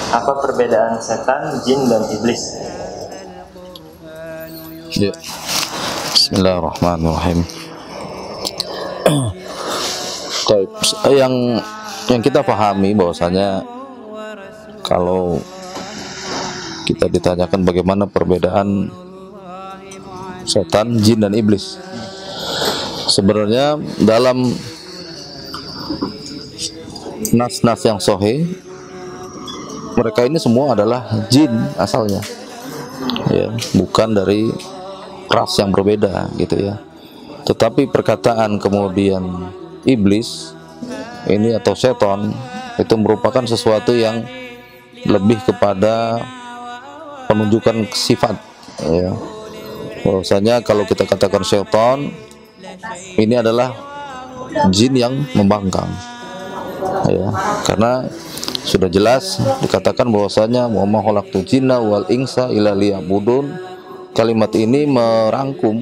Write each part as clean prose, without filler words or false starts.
Apa perbedaan setan, jin, dan iblis? Ya. Bismillahirrahmanirrahim. Baik, yang kita pahami bahwasanya kalau kita ditanyakan bagaimana perbedaan setan, jin, dan iblis, sebenarnya dalam nas-nas yang sahih, mereka ini semua adalah jin asalnya, ya, bukan dari ras yang berbeda gitu ya. Tetapi perkataan kemudian iblis ini atau setan itu merupakan sesuatu yang lebih kepada penunjukan sifat, ya. Bahwasanya kalau kita katakan setan ini adalah jin yang membangkang, ya, karena sudah jelas dikatakan bahwasanya wa ma khalaqtu jinna wal insa illa liya'budun. Kalimat ini merangkum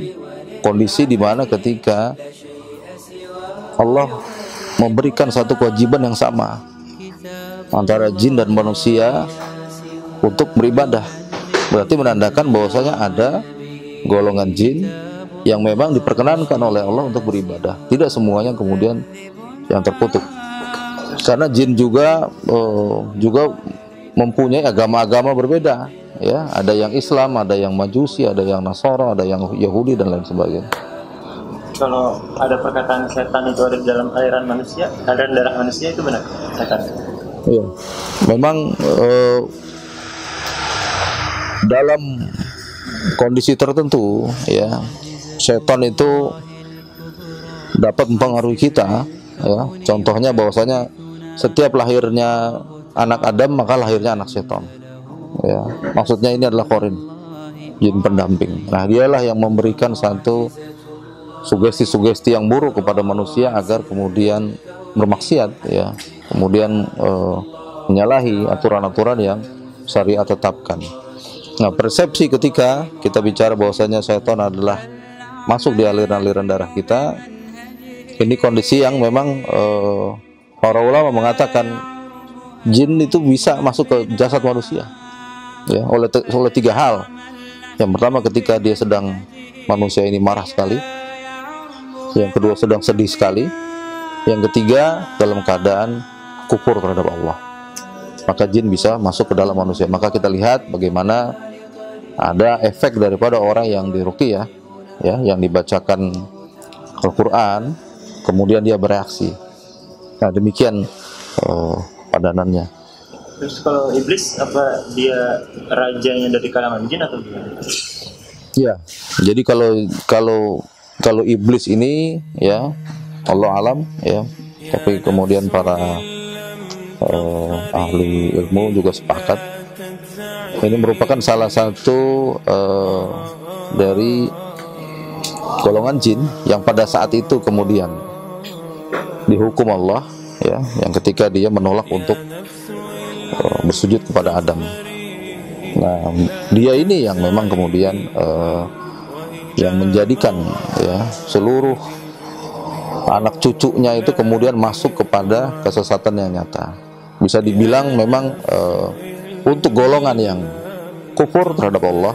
kondisi di mana ketika Allah memberikan satu kewajiban yang sama antara jin dan manusia untuk beribadah. Berarti menandakan bahwasanya ada golongan jin yang memang diperkenankan oleh Allah untuk beribadah. Tidak semuanya kemudian yang terkutuk. Karena jin juga mempunyai agama-agama berbeda, ya. Ada yang Islam, ada yang Majusi, ada yang Nasara, ada yang Yahudi, dan lain sebagainya. Kalau ada perkataan setan itu ada di dalam aliran manusia, aliran darah manusia, itu benar setan? Iya, memang dalam kondisi tertentu, ya, setan itu dapat mempengaruhi kita, ya. Contohnya bahwasanya setiap lahirnya anak Adam maka lahirnya anak setan, ya. Maksudnya ini adalah korin, jin pendamping. Nah, dialah yang memberikan satu sugesti-sugesti yang buruk kepada manusia agar kemudian bermaksiat, ya, kemudian menyalahi aturan-aturan yang syariat tetapkan. Nah, persepsi ketika kita bicara bahwasanya setan adalah masuk di aliran-aliran darah kita, ini kondisi yang memang para ulama mengatakan jin itu bisa masuk ke jasad manusia, ya, oleh tiga hal. Yang pertama, ketika dia sedang, manusia ini marah sekali. Yang kedua, sedang sedih sekali. Yang ketiga, dalam keadaan kufur terhadap Allah, maka jin bisa masuk ke dalam manusia. Maka kita lihat bagaimana ada efek daripada orang yang diruqyah, ya, yang dibacakan Al-Quran, kemudian dia bereaksi. Nah, demikian padanannya. Terus kalau iblis, apa dia rajanya dari kalangan jin atau gimana? Ya, jadi kalau iblis ini, ya, Allah alam, ya, tapi kemudian para ahli ilmu juga sepakat ini merupakan salah satu dari golongan jin yang pada saat itu kemudian dihukum Allah, ya, yang ketika dia menolak untuk bersujud kepada Adam. Nah, dia ini yang memang kemudian yang menjadikan, ya, seluruh anak cucunya itu kemudian masuk kepada kesesatan yang nyata. Bisa dibilang memang untuk golongan yang kufur terhadap Allah,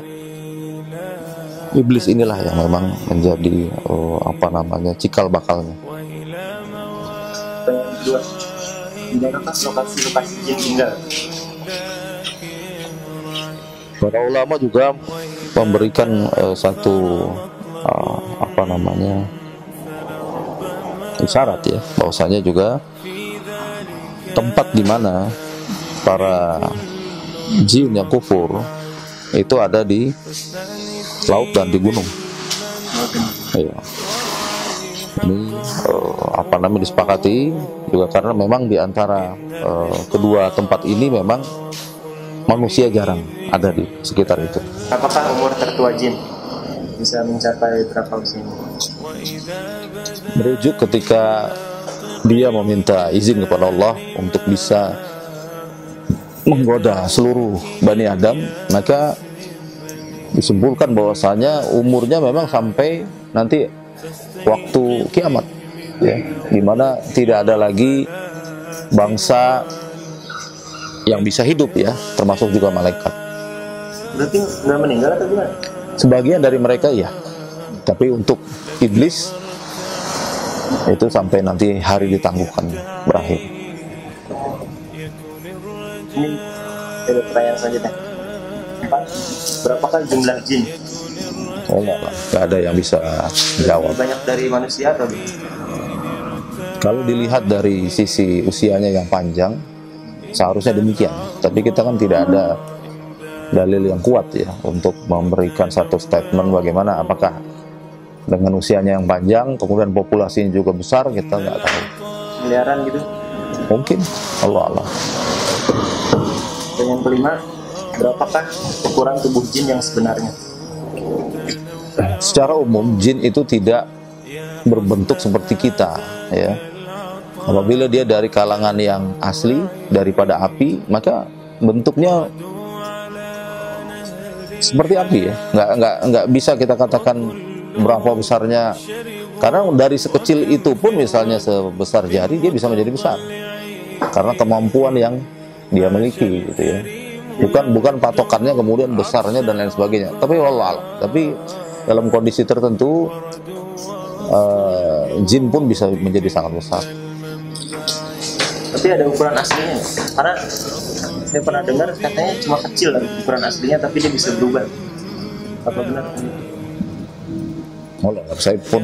iblis inilah yang memang menjadi cikal bakalnya. Kedua, di manakah lokasi-lokasi jin tinggal? Para ulama juga memberikan satu isyarat, ya, bahwasanya juga tempat di mana para jin yang kufur itu ada di laut dan di gunung. Iya. Ini disepakati juga karena memang di antara kedua tempat ini memang manusia jarang ada di sekitar itu. Apakah umur tertua jin bisa mencapai berapa usianya? Merujuk ketika dia meminta izin kepada Allah untuk bisa menggoda seluruh Bani Adam, maka disimpulkan bahwasanya umurnya memang sampai nanti waktu kiamat, ya, dimana tidak ada lagi bangsa yang bisa hidup ya, termasuk juga malaikat. Berarti nggak meninggal atau gimana? Sebagian dari mereka ya, tapi untuk iblis itu sampai nanti hari ditangguhkan berakhir. Ini ada pertanyaan selanjutnya. Berapakah jumlah jin? Oh, nggak ada yang bisa jawab. Banyak dari manusia atau? Kalau dilihat dari sisi usianya yang panjang, seharusnya demikian. Tapi kita kan tidak ada dalil yang kuat ya untuk memberikan satu statement bagaimana apakah dengan usianya yang panjang kemudian populasinya juga besar, kita nggak tahu. Miliaran gitu? Mungkin, Allah. Dan yang kelima, berapakah ukuran tubuh jin yang sebenarnya? Secara umum jin itu tidak berbentuk seperti kita ya. Apabila dia dari kalangan yang asli daripada api, maka bentuknya seperti api ya. Nggak bisa kita katakan berapa besarnya, karena dari sekecil itu pun misalnya sebesar jari dia bisa menjadi besar karena kemampuan yang dia miliki gitu ya. Bukan patokannya kemudian besarnya dan lain sebagainya. Tapi tapi dalam kondisi tertentu jin pun bisa menjadi sangat besar. Tapi ada ukuran aslinya nggak? Karena saya pernah dengar katanya cuma kecil lah ukuran aslinya, tapi dia bisa berubah. Apa benar? Saya pun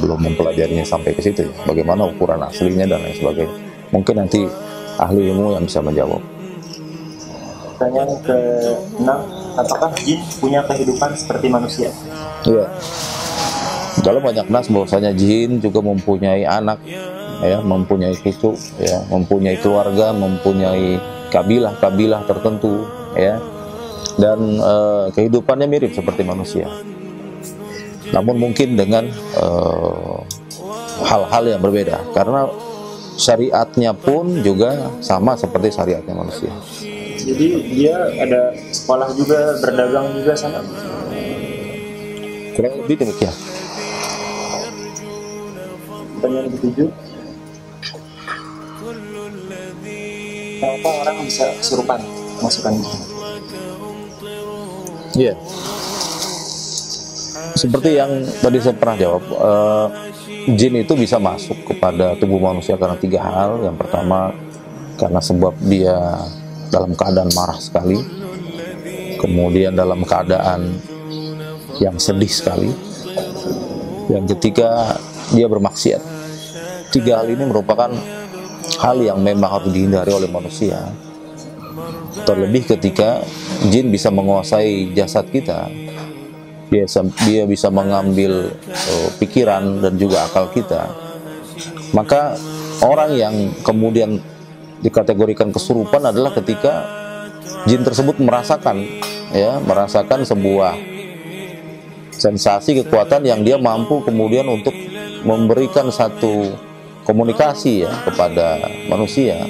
belum mempelajarinya sampai ke situ ya. Bagaimana ukuran aslinya dan lain sebagainya. Mungkin nanti ahli ilmu yang bisa menjawab. Pertanyaan ke-6, apakah jin punya kehidupan seperti manusia? Iya. Dalam banyak nas bahwasanya jin juga mempunyai anak, ya, mempunyai cucu, ya, mempunyai keluarga, mempunyai kabilah tertentu, ya, dan kehidupannya mirip seperti manusia. Namun mungkin dengan hal-hal yang berbeda, karena syariatnya pun juga sama seperti syariatnya manusia. Jadi dia ada sekolah juga, berdagang juga sana? Kurang lebih demikian. Pertanyaan ke-7, kenapa orang bisa kesurupan masukkan jin? Iya. Seperti yang tadi saya pernah jawab, jin itu bisa masuk kepada tubuh manusia karena 3 hal. Yang pertama, karena sebab dia dalam keadaan marah sekali, kemudian dalam keadaan yang sedih sekali, yang ketiga dia bermaksiat. 3 hal ini merupakan hal yang memang harus dihindari oleh manusia. Terlebih ketika jin bisa menguasai jasad kita, dia bisa mengambil pikiran dan juga akal kita. Maka orang yang kemudian dikategorikan kesurupan adalah ketika jin tersebut merasakan sebuah sensasi kekuatan yang dia mampu kemudian untuk memberikan satu komunikasi ya kepada manusia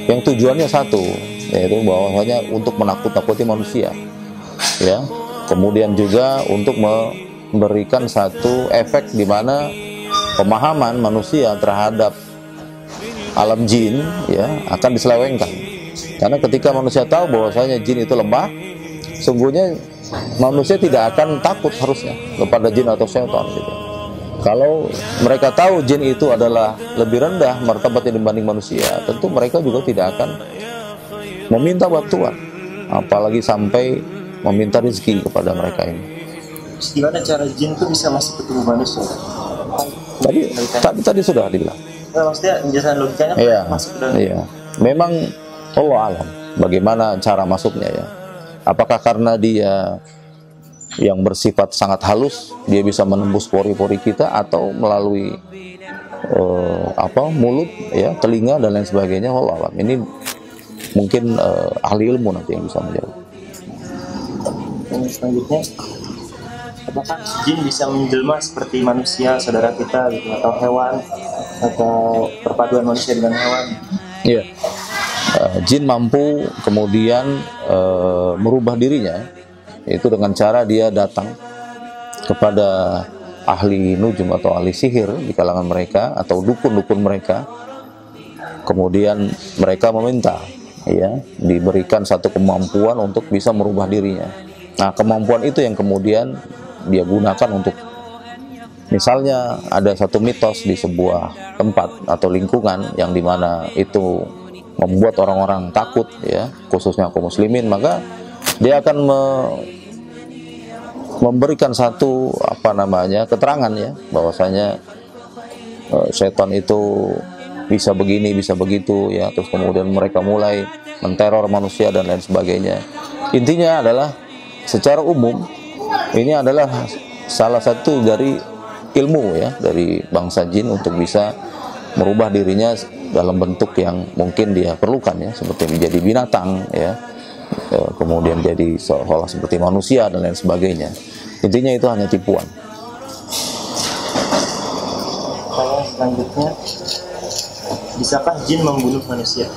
yang tujuannya satu, yaitu bahwasanya untuk menakut-nakuti manusia, ya. Kemudian juga untuk memberikan satu efek di mana pemahaman manusia terhadap alam jin ya akan diselewengkan. Karena ketika manusia tahu bahwasanya jin itu lemah, sungguhnya manusia tidak akan takut harusnya kepada jin atau syaitan gitu. Kalau mereka tahu jin itu adalah lebih rendah martabatnya dibanding manusia, tentu mereka juga tidak akan meminta bantuan, apalagi sampai meminta rezeki kepada mereka ini. Gimana cara jin itu bisa masuk ke tubuh manusia? Tadi sudah dibilang. Nah, maksudnya penjelasan logikanya masuk ke dalam. Iya. Memang Allah alam bagaimana cara masuknya ya. Apakah karena dia yang bersifat sangat halus, dia bisa menembus pori-pori kita, atau melalui mulut ya, telinga dan lain sebagainya. Allah alam. Ini mungkin ahli ilmu nanti yang bisa menjawab. Yang selanjutnya, apakah jin bisa menjelma seperti manusia saudara kita gitu, atau hewan, atau perpaduan manusia dengan hewan? Iya. Jin mampu kemudian merubah dirinya, itu dengan cara dia datang kepada ahli nujum atau ahli sihir di kalangan mereka atau dukun-dukun mereka, kemudian mereka meminta ya diberikan satu kemampuan untuk bisa merubah dirinya. Nah, kemampuan itu yang kemudian dia gunakan untuk, misalnya ada satu mitos di sebuah tempat atau lingkungan yang dimana itu membuat orang-orang takut, ya khususnya kaum muslimin, maka dia akan memberikan satu keterangan, ya bahwasanya setan itu bisa begini, bisa begitu, ya. Terus kemudian mereka mulai menteror manusia dan lain sebagainya. Intinya adalah secara umum ini adalah salah satu dari ilmu, ya, dari bangsa jin untuk bisa merubah dirinya dalam bentuk yang mungkin dia perlukan, ya, seperti menjadi binatang, ya, kemudian jadi seolah seperti manusia dan lain sebagainya. Intinya itu hanya tipuan. Selanjutnya, bisakah jin membunuh manusia?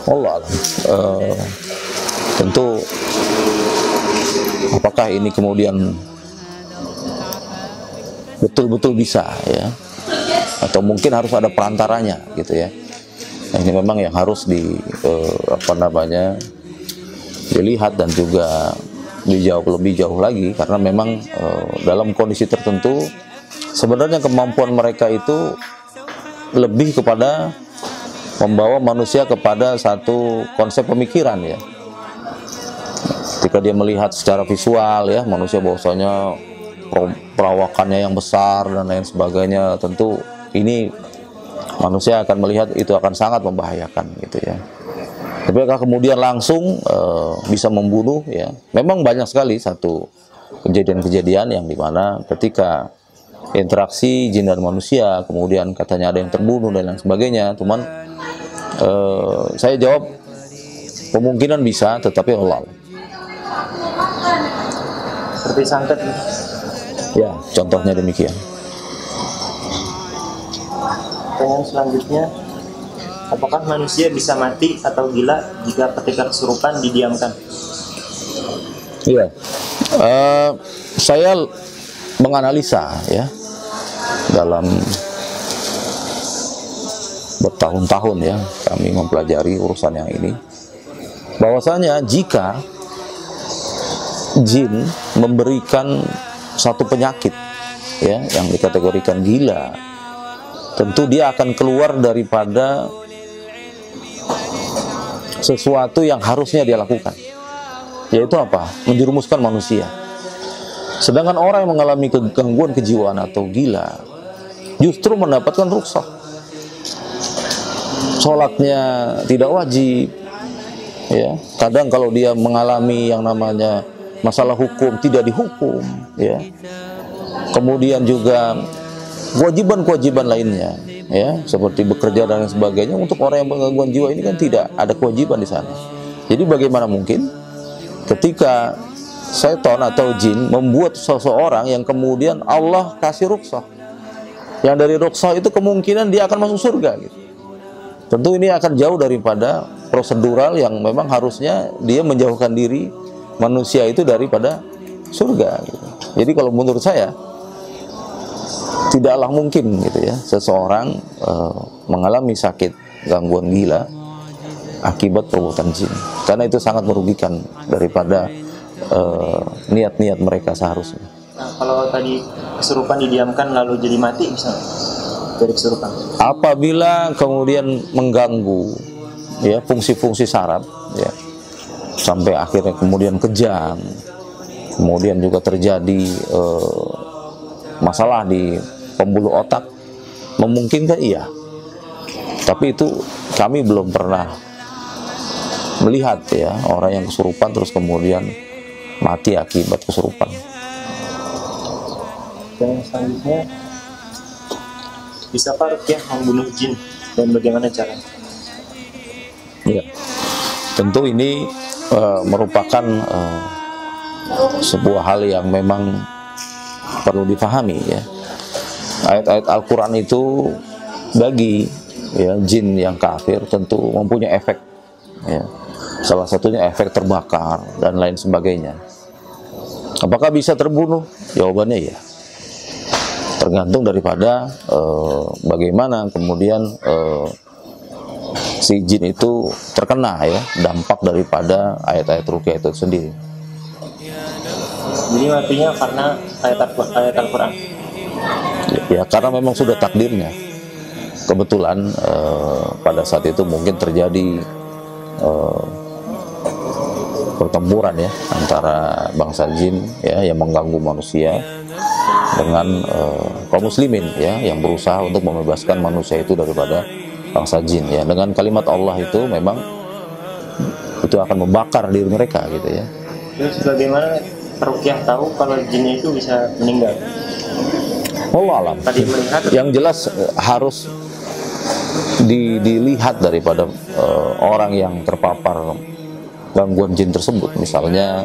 Allah, tentu apakah ini kemudian betul-betul bisa, ya, atau mungkin harus ada perantaranya, gitu ya. Nah, ini memang yang harus dilihat dan juga dijawab lebih jauh lagi, karena memang dalam kondisi tertentu sebenarnya kemampuan mereka itu lebih kepada membawa manusia kepada satu konsep pemikiran, ya. Ketika dia melihat secara visual, ya, manusia bahwasanya perawakannya yang besar dan lain sebagainya, tentu ini manusia akan melihat itu akan sangat membahayakan, gitu ya. Tapi kemudian langsung bisa membunuh, ya. Memang banyak sekali satu kejadian-kejadian yang dimana ketika interaksi jin dan manusia, kemudian katanya ada yang terbunuh dan lain sebagainya. Cuman saya jawab kemungkinan bisa, tetapi Allah. Seperti santet. Ya, contohnya demikian. Pertanyaan selanjutnya, apakah manusia bisa mati atau gila jika ketika kesurupan didiamkan? Iya, saya menganalisa, ya, dalam bertahun-tahun, ya, kami mempelajari urusan yang ini, bahwasanya jika jin memberikan satu penyakit, ya, yang dikategorikan gila, tentu dia akan keluar daripada sesuatu yang harusnya dia lakukan, yaitu apa? Menjerumuskan manusia. Sedangkan orang yang mengalami gangguan kejiwaan atau gila justru mendapatkan rukhsah. Sholatnya tidak wajib, ya. Kadang kalau dia mengalami yang namanya masalah hukum tidak dihukum, ya. Kemudian juga kewajiban-kewajiban lainnya, ya, seperti bekerja dan sebagainya, untuk orang yang bergangguan jiwa ini kan tidak ada kewajiban di sana. Jadi bagaimana mungkin ketika setan atau jin membuat seseorang yang kemudian Allah kasih rukhsah, yang dari rukhsah itu kemungkinan dia akan masuk surga, gitu. Tentu ini akan jauh daripada prosedural yang memang harusnya dia menjauhkan diri manusia itu daripada surga, gitu. Jadi kalau menurut saya tidaklah mungkin, gitu ya, seseorang mengalami sakit gangguan gila akibat perbuatan jin, karena itu sangat merugikan daripada niat-niat mereka seharusnya. Nah, kalau tadi kesurupan didiamkan lalu jadi mati, misalnya dari kesurupan, apabila kemudian mengganggu, ya, fungsi-fungsi saraf, ya, sampai akhirnya kemudian kejang, kemudian juga terjadi masalah di pembuluh otak, memungkinkan, iya. Tapi itu kami belum pernah melihat, ya, orang yang kesurupan terus kemudian mati akibat kesurupan. Dan selanjutnya, bisakah ruqyah membunuh jin dan bagaimana caranya? Ya, tentu ini merupakan sebuah hal yang memang perlu dipahami, ya. Ayat-ayat Al-Quran itu bagi, ya, jin yang kafir tentu mempunyai efek, ya. Salah satunya efek terbakar dan lain sebagainya. Apakah bisa terbunuh? Jawabannya ya. Tergantung daripada bagaimana kemudian si jin itu terkena ya dampak daripada ayat-ayat ruqyah itu sendiri. Jadi matinya karena ayat Al-Quran. Ya karena memang sudah takdirnya. Kebetulan pada saat itu mungkin terjadi pertempuran ya antara bangsa jin ya yang mengganggu manusia dengan kaum muslimin ya yang berusaha untuk membebaskan manusia itu daripada bangsa jin ya. Dengan kalimat Allah itu memang itu akan membakar diri mereka gitu ya. Terus bagaimana Ruqyah tahu kalau jinnya itu bisa meninggal? Allah alam. Yang jelas harus dilihat daripada orang yang terpapar gangguan jin tersebut, misalnya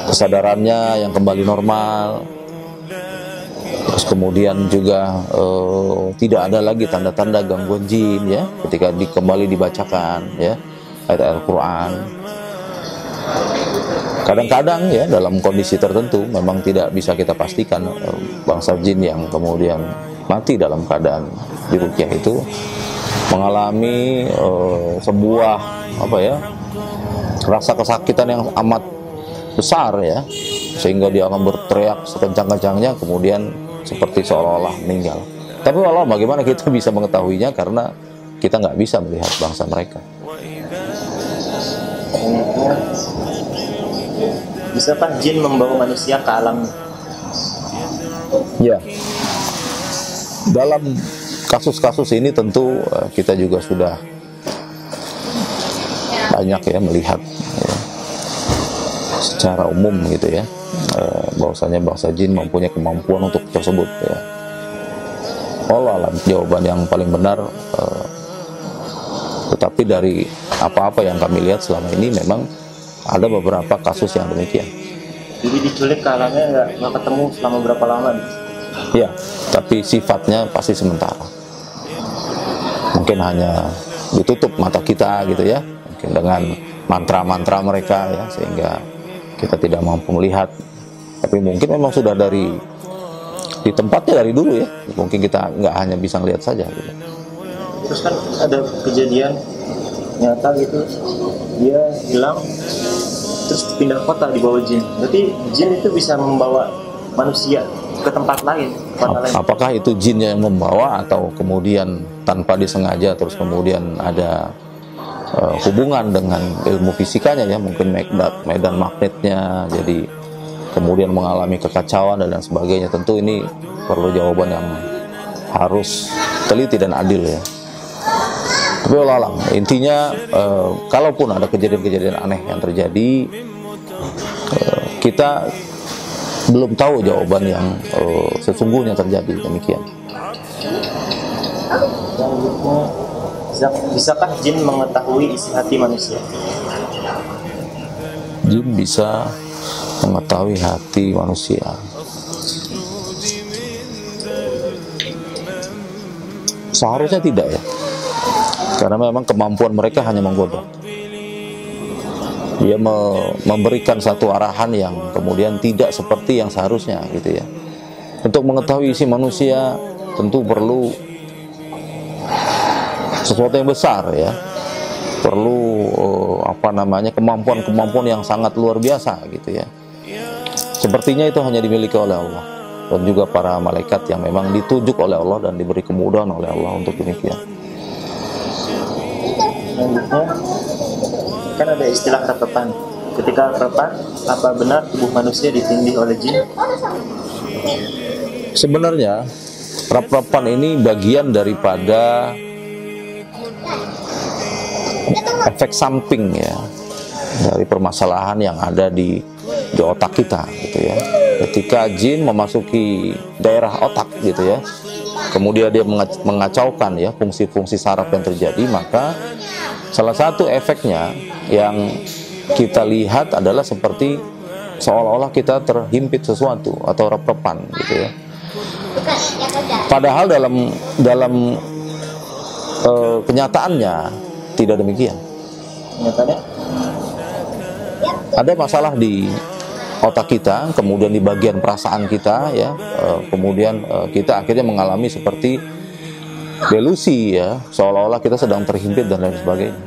kesadarannya yang kembali normal, terus kemudian juga tidak ada lagi tanda-tanda gangguan jin ya ketika kembali dibacakan ya ayat Al-Quran. Kadang-kadang ya dalam kondisi tertentu memang tidak bisa kita pastikan bangsa jin yang kemudian mati dalam keadaan diruqyah itu mengalami sebuah rasa kesakitan yang amat besar ya, sehingga dia akan berteriak sekencang-kencangnya kemudian seperti seolah-olah meninggal. Tapi walau bagaimana kita bisa mengetahuinya karena kita nggak bisa melihat bangsa mereka. Bisakah jin membawa manusia ke alam? Ya, dalam kasus-kasus ini tentu kita juga sudah banyak ya melihat ya, secara umum gitu ya bahwasanya bangsa jin mempunyai kemampuan untuk tersebut ya. Allah alam jawaban yang paling benar, tetapi dari apa-apa yang kami lihat selama ini memang ada beberapa kasus yang demikian. Jadi diculik ke alamnya nggak ketemu selama berapa lama? Ya, tapi sifatnya pasti sementara. Mungkin hanya ditutup mata kita gitu ya, mungkin dengan mantra-mantra mereka ya, sehingga kita tidak mampu melihat. Tapi mungkin memang sudah di tempatnya dari dulu ya, mungkin kita nggak hanya bisa melihat saja gitu. Terus kan ada kejadian nyata gitu, dia hilang terus pindah kota di bawah jin. Berarti jin itu bisa membawa manusia ke tempat lain, Apakah itu jinnya yang membawa atau kemudian tanpa disengaja terus kemudian ada hubungan dengan ilmu fisikanya ya, mungkin medan magnetnya jadi kemudian mengalami kekacauan dan lain sebagainya. Tentu ini perlu jawaban yang harus teliti dan adil ya. Tapi alam intinya kalaupun ada kejadian-kejadian aneh yang terjadi, kita belum tahu jawaban yang sesungguhnya terjadi demikian. Bisakah jin mengetahui isi hati manusia? Jin bisa mengetahui hati manusia. Seharusnya tidak ya, karena memang kemampuan mereka hanya menggoda. Dia memberikan satu arahan yang kemudian tidak seperti yang seharusnya gitu ya. Untuk mengetahui isi manusia tentu perlu sesuatu yang besar ya, perlu kemampuan-kemampuan yang sangat luar biasa gitu ya. Sepertinya itu hanya dimiliki oleh Allah dan juga para malaikat yang memang ditunjuk oleh Allah dan diberi kemudahan oleh Allah untuk demikian. Selanjutnya kan ada istilah repepan. Ketika repepan, apa benar tubuh manusia ditindih oleh jin? Sebenarnya repepan ini bagian daripada efek samping ya dari permasalahan yang ada di otak kita gitu ya. Ketika jin memasuki daerah otak gitu ya, kemudian dia mengacaukan ya fungsi-fungsi saraf yang terjadi, maka salah satu efeknya yang kita lihat adalah seperti seolah-olah kita terhimpit sesuatu atau reprepan gitu ya. Padahal dalam kenyataannya tidak demikian. Kenyataannya? Ada masalah di otak kita, kemudian di bagian perasaan kita ya, kemudian kita akhirnya mengalami seperti delusi ya, seolah-olah kita sedang terhimpit dan lain sebagainya.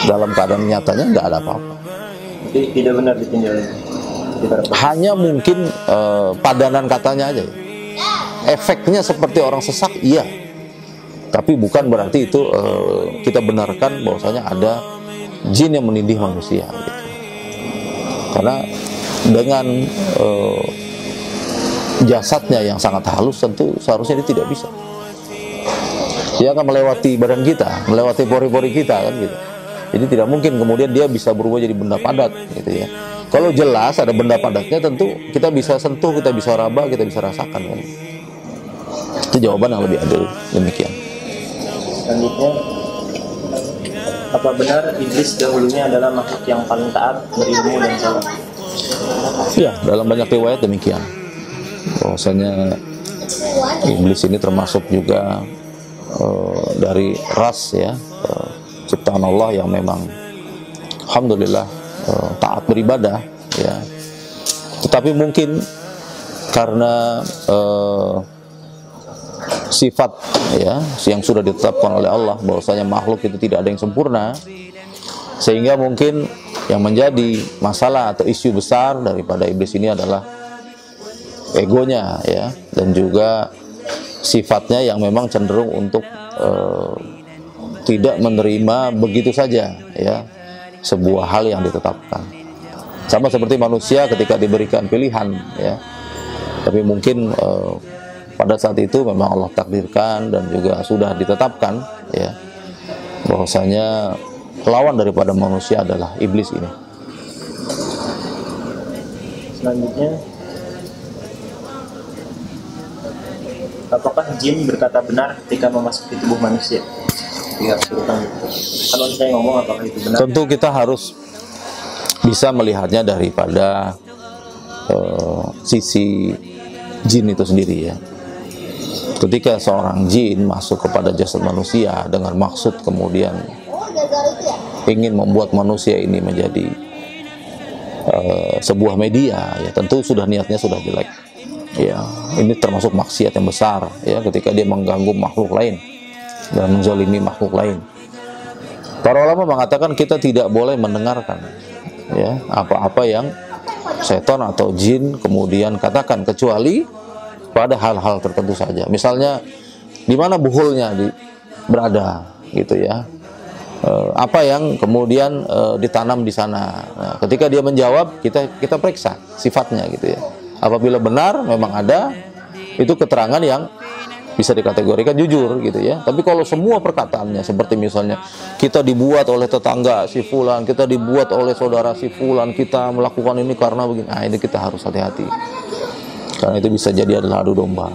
Dalam keadaan nyatanya nggak ada apa-apa. Jadi tidak benar ditinjau. Hanya mungkin padanan katanya aja ya. Efeknya seperti orang sesak, iya. Tapi bukan berarti itu kita benarkan bahwasanya ada jin yang menindih manusia gitu. Karena dengan jasadnya yang sangat halus, tentu seharusnya dia tidak bisa. Dia akan melewati badan kita, melewati pori-pori kita kan gitu. Jadi tidak mungkin kemudian dia bisa berubah jadi benda padat gitu ya. Kalau jelas ada benda padatnya, tentu kita bisa sentuh, kita bisa raba, kita bisa rasakan kan. Itu jawaban yang lebih adil. Demikian. Selanjutnya, apa benar iblis dahulunya adalah makhluk yang paling taat, berilmu dan salah? Ya, dalam banyak riwayat demikian. Bahwasanya iblis ini termasuk juga dari ras ya, ciptaan Allah yang memang alhamdulillah taat beribadah ya. Tetapi mungkin karena sifat ya yang sudah ditetapkan oleh Allah bahwasanya makhluk itu tidak ada yang sempurna, sehingga mungkin yang menjadi masalah atau isu besar daripada iblis ini adalah egonya ya, dan juga sifatnya yang memang cenderung untuk tidak menerima begitu saja ya sebuah hal yang ditetapkan. Sama seperti manusia ketika diberikan pilihan ya, tapi mungkin pada saat itu memang Allah takdirkan dan juga sudah ditetapkan ya bahwasanya lawan daripada manusia adalah iblis ini. Selanjutnya, apakah jin berkata benar ketika memasuki tubuh manusia? Ya, kalau saya ngomong apakah itu benar? Tentu kita harus bisa melihatnya daripada sisi jin itu sendiri ya. Ketika seorang jin masuk kepada jasad manusia dengan maksud kemudian ingin membuat manusia ini menjadi sebuah media ya, tentu sudah niatnya sudah jelek ya. Ini termasuk maksiat yang besar ya, ketika dia mengganggu makhluk lain dan menzalimi makhluk lain. Para ulama mengatakan kita tidak boleh mendengarkan ya apa-apa yang setan atau jin kemudian katakan, kecuali pada hal-hal tertentu saja. Misalnya di mana buhulnya berada gitu ya, apa yang kemudian ditanam di sana. Nah, ketika dia menjawab, kita periksa sifatnya gitu ya. Apabila benar memang ada, itu keterangan yang bisa dikategorikan jujur gitu ya. Tapi kalau semua perkataannya seperti misalnya kita dibuat oleh tetangga si fulan, kita dibuat oleh saudara si fulan, kita melakukan ini karena begini, nah ini kita harus hati-hati, karena itu bisa jadi adalah adu domba.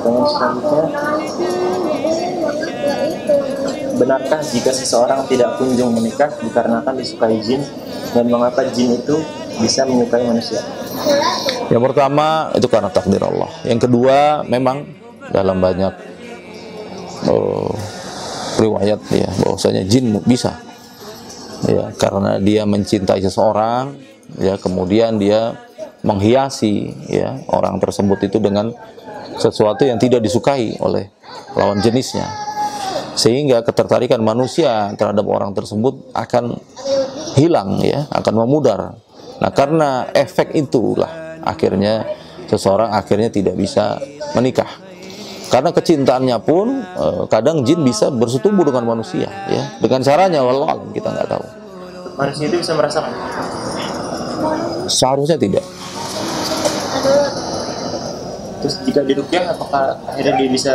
Selanjutnya, benarkah jika seseorang tidak kunjung menikah dikarenakan disukai jin, dan mengapa jin itu bisa menyukai manusia? Yang pertama itu karena takdir Allah. Yang kedua memang dalam banyak riwayat ya bahwasanya jin bisa ya, karena dia mencintai seseorang ya, kemudian dia menghiasi ya orang tersebut itu dengan sesuatu yang tidak disukai oleh lawan jenisnya, sehingga ketertarikan manusia terhadap orang tersebut akan hilang ya, akan memudar. Nah, karena efek itulah akhirnya seseorang akhirnya tidak bisa menikah. Karena kecintaannya pun kadang jin bisa bersetubuh dengan manusia ya, dengan caranya wallah alam kita nggak tahu. Manusia itu bisa merasakan? Seharusnya tidak. Terus jika diruqyah, apakah akhirnya dia bisa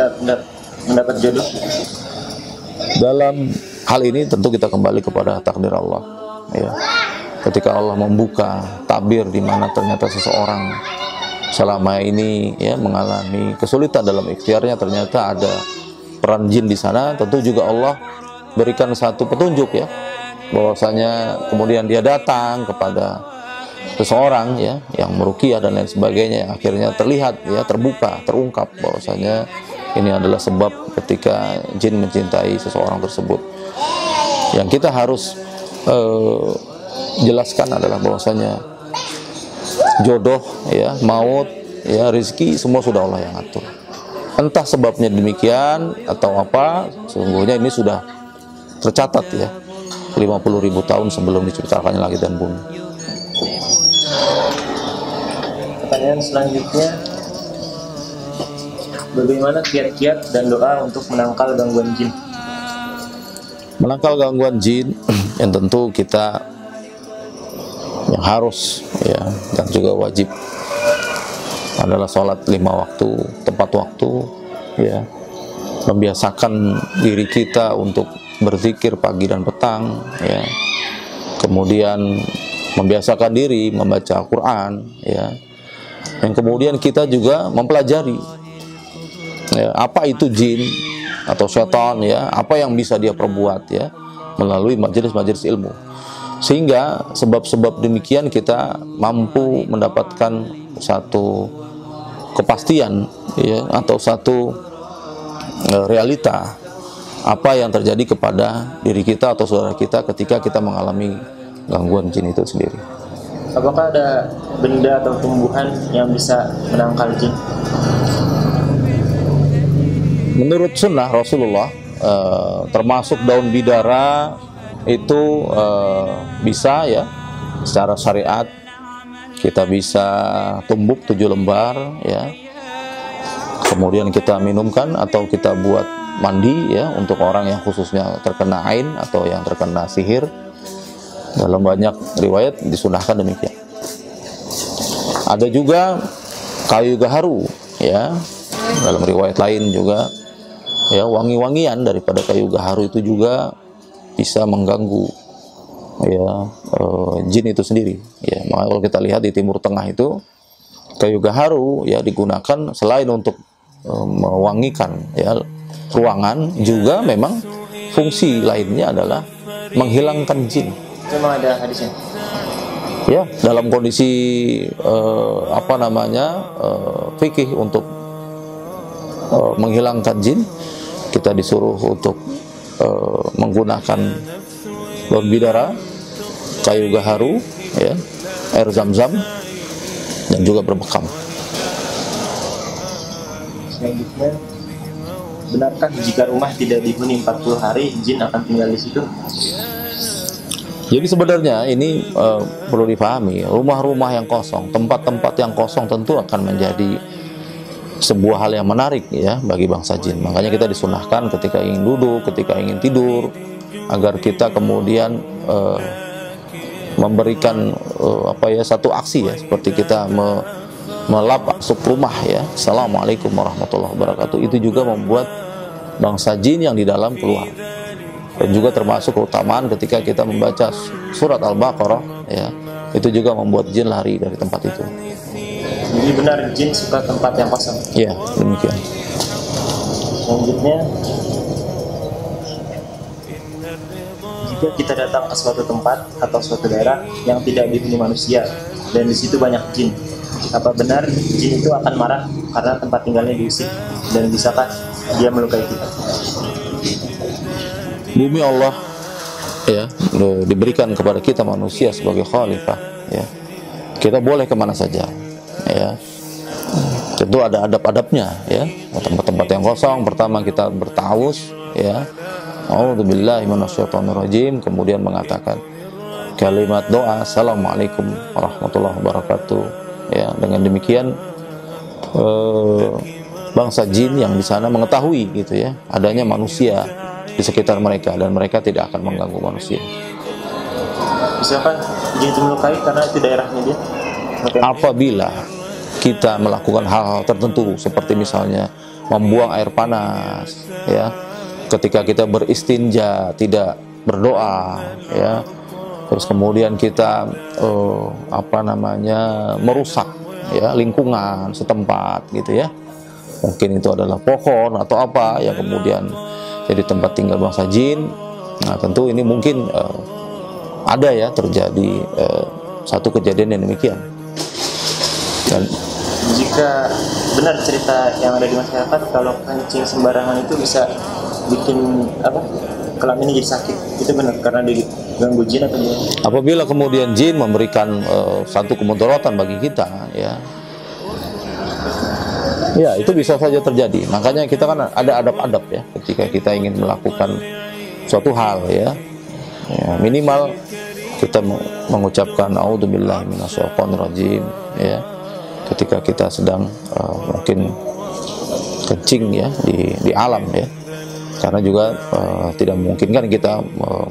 mendapat jodoh? Dalam hal ini tentu kita kembali kepada takdir Allah ya. Ketika Allah membuka tabir di mana ternyata seseorang selama ini ya mengalami kesulitan dalam ikhtiarnya, ternyata ada peran jin di sana, tentu juga Allah berikan satu petunjuk ya, bahwasanya kemudian dia datang kepada seseorang ya yang meruqyah dan lain sebagainya, yang akhirnya terlihat ya, terbuka, terungkap bahwasanya ini adalah sebab ketika jin mencintai seseorang tersebut. Yang kita harus jelaskan adalah bahwasanya jodoh ya, maut ya rezeki semua sudah Allah yang atur. Entah sebabnya demikian atau apa, sesungguhnya ini sudah tercatat ya 50.000 tahun sebelum diciptakannya langit dan bumi. Pertanyaan selanjutnya, bagaimana kiat-kiat dan doa untuk menangkal gangguan jin? Menangkal gangguan jin yang tentu kita yang harus ya dan juga wajib adalah sholat 5 waktu tepat waktu ya, membiasakan diri kita untuk berzikir pagi dan petang ya, kemudian membiasakan diri membaca Al-Quran ya, dan kemudian kita juga mempelajari ya, apa itu jin atau setan ya, apa yang bisa dia perbuat ya, melalui majelis-majelis ilmu, sehingga sebab-sebab demikian kita mampu mendapatkan satu kepastian ya, atau satu realita apa yang terjadi kepada diri kita atau saudara kita ketika kita mengalami gangguan jin itu sendiri. Apakah ada benda atau tumbuhan yang bisa menangkal jin? Menurut sunnah Rasulullah termasuk daun bidara itu bisa ya, secara syariat kita bisa tumbuk 7 lembar ya, kemudian kita minumkan atau kita buat mandi ya, untuk orang yang khususnya terkena ain atau yang terkena sihir. Dalam banyak riwayat disunahkan demikian. Ada juga kayu gaharu ya, dalam riwayat lain juga ya, wangi-wangian daripada kayu gaharu itu juga bisa mengganggu ya jin itu sendiri ya. Maka kalau kita lihat di Timur Tengah itu kayu gaharu ya digunakan selain untuk mewangikan ya ruangan, juga memang fungsi lainnya adalah menghilangkan jin. Memang ada hadisnya Ya, dalam kondisi fikih untuk menghilangkan jin, kita disuruh untuk menggunakan daun bidara, kayu gaharu, ya, air zam-zam, dan juga berbekam. Selanjutnya, benarkah jika rumah tidak dihuni 40 hari, jin akan tinggal di situ? Jadi sebenarnya ini perlu dipahami, rumah-rumah yang kosong, tempat-tempat yang kosong tentu akan menjadi sebuah hal yang menarik ya bagi bangsa jin. Makanya kita disunahkan ketika ingin duduk, ketika ingin tidur, agar kita kemudian memberikan satu aksi ya, seperti kita melap masuk rumah ya, Assalamualaikum warahmatullahi wabarakatuh. Itu juga membuat bangsa jin yang di dalam keluar. Dan juga termasuk keutamaan ketika kita membaca surat Al-Baqarah ya, itu juga membuat jin lari dari tempat itu. Jadi benar jin suka tempat yang kosong? Ya, demikian. Selanjutnya, jika kita datang ke suatu tempat atau suatu daerah yang tidak dihuni manusia dan di situ banyak jin, apa benar jin itu akan marah karena tempat tinggalnya diusik, dan bisakah dia melukai kita? Bumi Allah ya diberikan kepada kita manusia sebagai khalifah ya. Kita boleh kemana saja ya. Tentu ada adab-adabnya ya. Tempat-tempat yang kosong, pertama kita bertawus ya, a'udzubillahi minasyaitonirrajim, kemudian mengatakan kalimat doa Assalamualaikum warahmatullahi wabarakatuh ya. Dengan demikian bangsa jin yang di sana mengetahui gitu ya, adanya manusia di sekitar mereka dan mereka tidak akan mengganggu manusia. Misalkan jin itu melukai karena itu daerahnya dia? Apabila kita melakukan hal-hal tertentu seperti misalnya membuang air panas ya, ketika kita beristinja tidak berdoa ya, terus kemudian kita merusak ya lingkungan setempat gitu ya, mungkin itu adalah pohon atau apa yang kemudian jadi tempat tinggal bangsa jin. Nah tentu ini mungkin ada ya terjadi satu kejadian yang demikian. Dan jika benar cerita yang ada di masyarakat kalau kencing sembarangan itu bisa bikin kelaminnya jadi sakit, itu benar karena diganggu jin atau gimana? Apabila kemudian jin memberikan satu kemudaratan bagi kita ya, Ya, itu bisa saja terjadi. Makanya kita kan ada adab-adab ya ketika kita ingin melakukan suatu hal ya. Ya, minimal kita mengucapkan auzubillahi minasyaitonirrajim ya. Ketika kita sedang mungkin kencing ya di alam ya. Karena juga tidak memungkinkan kita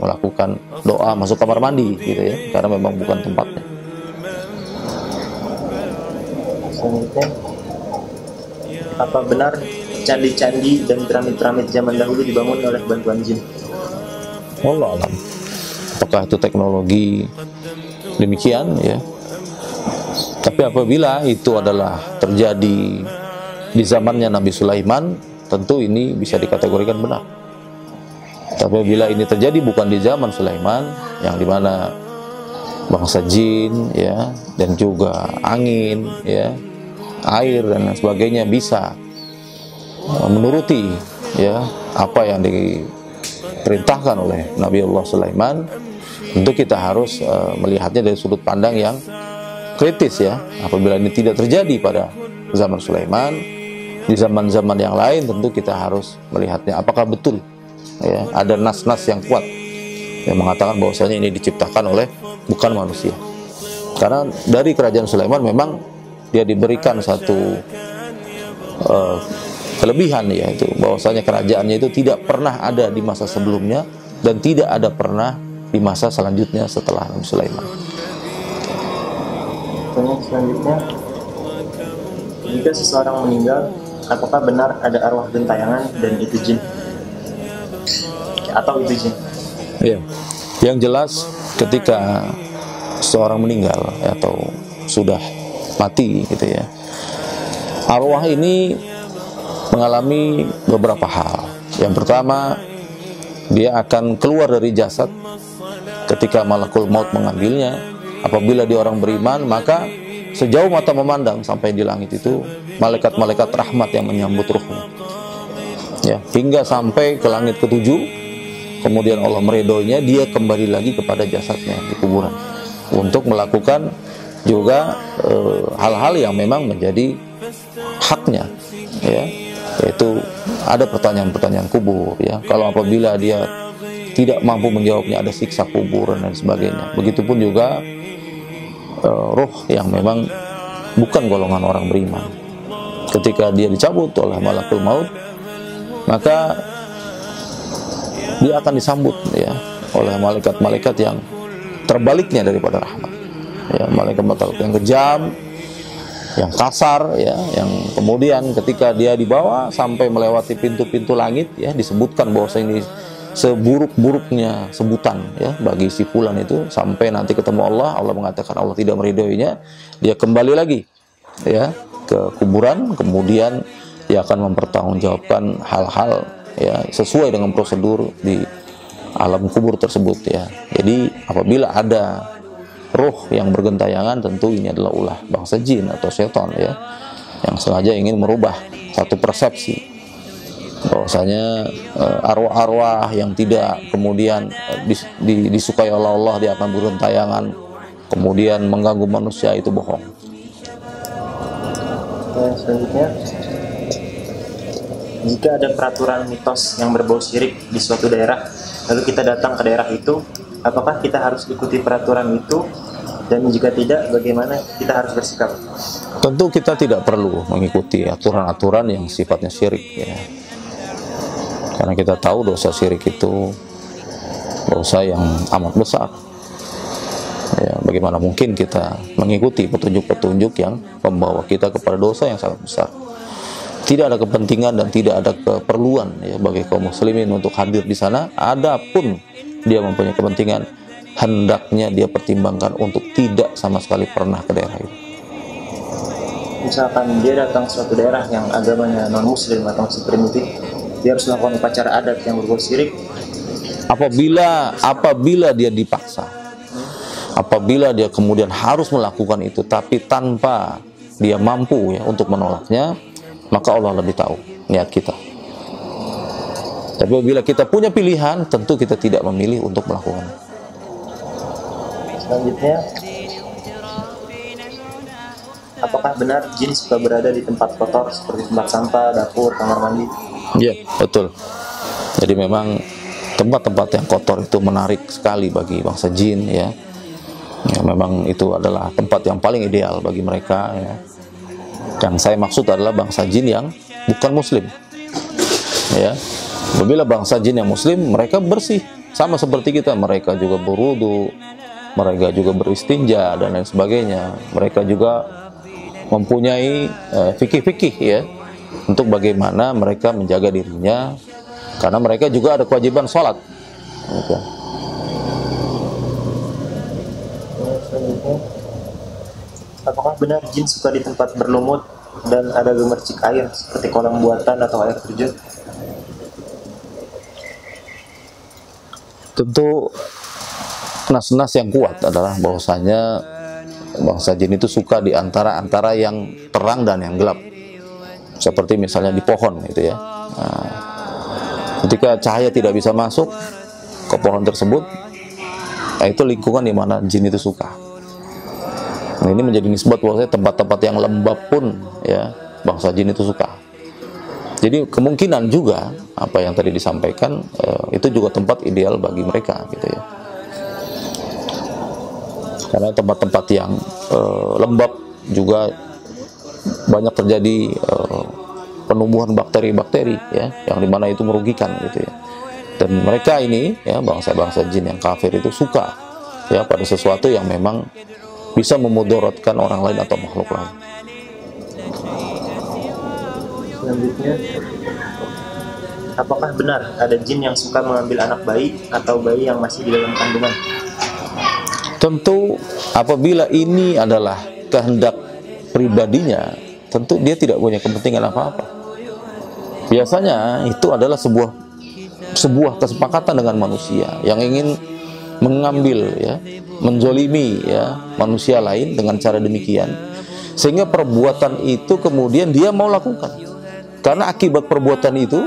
melakukan doa masuk kamar mandi gitu ya, karena memang bukan tempatnya. Selanjutnya, apa benar candi-candi dan piramid-piramid zaman dahulu dibangun oleh bantuan jin? Wallahu alam. Apakah itu teknologi demikian ya? Tapi apabila itu adalah terjadi di zamannya Nabi Sulaiman, tentu ini bisa dikategorikan benar. Tapi bila ini terjadi bukan di zaman Sulaiman, yang dimana bangsa jin ya dan juga angin ya, air dan lain sebagainya bisa menuruti ya apa yang diperintahkan oleh Nabi Allah Sulaiman, tentu kita harus melihatnya dari sudut pandang yang kritis ya. Apabila ini tidak terjadi pada zaman Sulaiman, di zaman-zaman yang lain tentu kita harus melihatnya apakah betul ya ada nas-nas yang kuat yang mengatakan bahwasanya ini diciptakan oleh bukan manusia. Karena dari kerajaan Sulaiman memang dia diberikan satu kelebihan, yaitu bahwasanya kerajaannya itu tidak pernah ada di masa sebelumnya dan tidak ada pernah di masa selanjutnya setelah Nabi Sulaiman. Selanjutnya, jika seseorang meninggal, apakah benar ada arwah gentayangan dan itu jin? Atau itu jin? Ya, yang jelas ketika seorang meninggal atau sudah mati gitu ya, arwah ini mengalami beberapa hal. Yang pertama, dia akan keluar dari jasad ketika malakul maut mengambilnya. Apabila dia orang beriman, maka sejauh mata memandang sampai di langit itu malaikat-malaikat rahmat yang menyambut ruhnya ya, hingga sampai ke langit ketujuh. Kemudian Allah meridhoinya, dia kembali lagi kepada jasadnya di kuburan untuk melakukan juga hal-hal yang memang menjadi haknya ya, yaitu ada pertanyaan-pertanyaan kubur ya. Kalau apabila dia tidak mampu menjawabnya, ada siksa kubur dan sebagainya. Begitupun juga roh yang memang bukan golongan orang beriman, ketika dia dicabut oleh malakul maut, maka dia akan disambut ya oleh malaikat-malaikat yang terbaliknya daripada rahmat ya, malaikat-malaikat yang kejam, yang kasar ya, yang kemudian ketika dia dibawa sampai melewati pintu-pintu langit ya, disebutkan bahwa ini seburuk-buruknya sebutan ya bagi si fulan itu, sampai nanti ketemu Allah. Allah mengatakan Allah tidak meridhoinya, dia kembali lagi ya ke kuburan, kemudian dia akan mempertanggungjawabkan hal-hal ya sesuai dengan prosedur di alam kubur tersebut ya. Jadi apabila ada roh yang bergentayangan, tentu ini adalah ulah bangsa jin atau setan ya, yang sengaja ingin merubah satu persepsi bahwasanya arwah-arwah yang tidak kemudian disukai oleh Allah, dia akan bergentayangan kemudian mengganggu manusia, itu bohong. Selanjutnya, jika ada peraturan mitos yang berbau syirik di suatu daerah, lalu kita datang ke daerah itu, apakah kita harus ikuti peraturan itu? Dan jika tidak, bagaimana kita harus bersikap? Tentu kita tidak perlu mengikuti aturan-aturan yang sifatnya syirik ya. Karena kita tahu dosa syirik itu dosa yang amat besar ya, bagaimana mungkin kita mengikuti petunjuk-petunjuk yang membawa kita kepada dosa yang sangat besar. Tidak ada kepentingan dan tidak ada keperluan ya bagi kaum muslimin untuk hadir di sana. Adapun dia mempunyai kepentingan, hendaknya dia pertimbangkan untuk tidak sama sekali pernah ke daerah itu. Misalkan dia datang ke suatu daerah yang agamanya non muslim atau masih primitif, dia harus melakukan upacara adat yang berbau syirik. Apabila dia dipaksa, apabila dia kemudian harus melakukan itu tapi tanpa dia mampu ya untuk menolaknya, maka Allah lebih tahu niat kita. Tapi apabila kita punya pilihan, tentu kita tidak memilih untuk melakukannya. Selanjutnya, apakah benar jin suka berada di tempat kotor seperti tempat sampah, dapur, kamar mandi? Iya, betul. Jadi memang tempat-tempat yang kotor itu menarik sekali bagi bangsa jin ya. Ya, memang itu adalah tempat yang paling ideal bagi mereka ya. Yang saya maksud adalah bangsa jin yang bukan muslim. Ya. Apabila bangsa jin yang muslim, mereka bersih sama seperti kita, mereka juga berwudu, mereka juga beristinja dan lain sebagainya. Mereka juga mempunyai fikih-fikih ya untuk bagaimana mereka menjaga dirinya, karena mereka juga ada kewajiban sholat. Selanjutnya, apakah benar jin suka di tempat berlumut dan ada gemercik air seperti kolam buatan atau air terjun? Tentu nas-nas yang kuat adalah bahwasanya bangsa jin itu suka di antara yang terang dan yang gelap. Seperti misalnya di pohon gitu ya. Nah, ketika cahaya tidak bisa masuk ke pohon tersebut, nah itu lingkungan di mana jin itu suka. Nah, ini menjadi nisbat bahwasanya tempat-tempat yang lembab pun ya bangsa jin itu suka. Jadi kemungkinan juga apa yang tadi disampaikan itu juga tempat ideal bagi mereka gitu ya. Karena tempat-tempat yang lembab juga banyak terjadi penumbuhan bakteri-bakteri ya, yang dimana itu merugikan gitu ya. Dan mereka ini ya bangsa-bangsa jin yang kafir itu suka ya pada sesuatu yang memang bisa memudaratkan orang lain atau makhluk lain. Selanjutnya, apakah benar ada jin yang suka mengambil anak bayi atau bayi yang masih di dalam kandungan? Tentu apabila ini adalah kehendak pribadinya, tentu dia tidak punya kepentingan apa-apa. Biasanya itu adalah sebuah kesepakatan dengan manusia yang ingin mengambil ya, menzolimi ya manusia lain dengan cara demikian, sehingga perbuatan itu kemudian dia mau lakukan. Karena akibat perbuatan itu,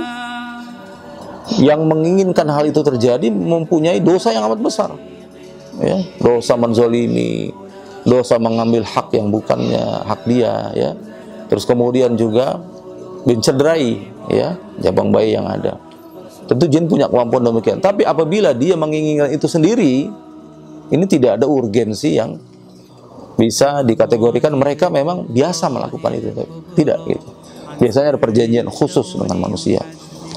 yang menginginkan hal itu terjadi mempunyai dosa yang amat besar. Ya, dosa menzolimi, dosa mengambil hak yang bukannya hak dia, ya. Terus kemudian juga mencederai, ya, jabang bayi yang ada. Tentu jin punya kemampuan demikian. Tapi apabila dia menginginkan itu sendiri, ini tidak ada urgensi yang bisa dikategorikan mereka memang biasa melakukan itu. Tidak gitu. Biasanya ada perjanjian khusus dengan manusia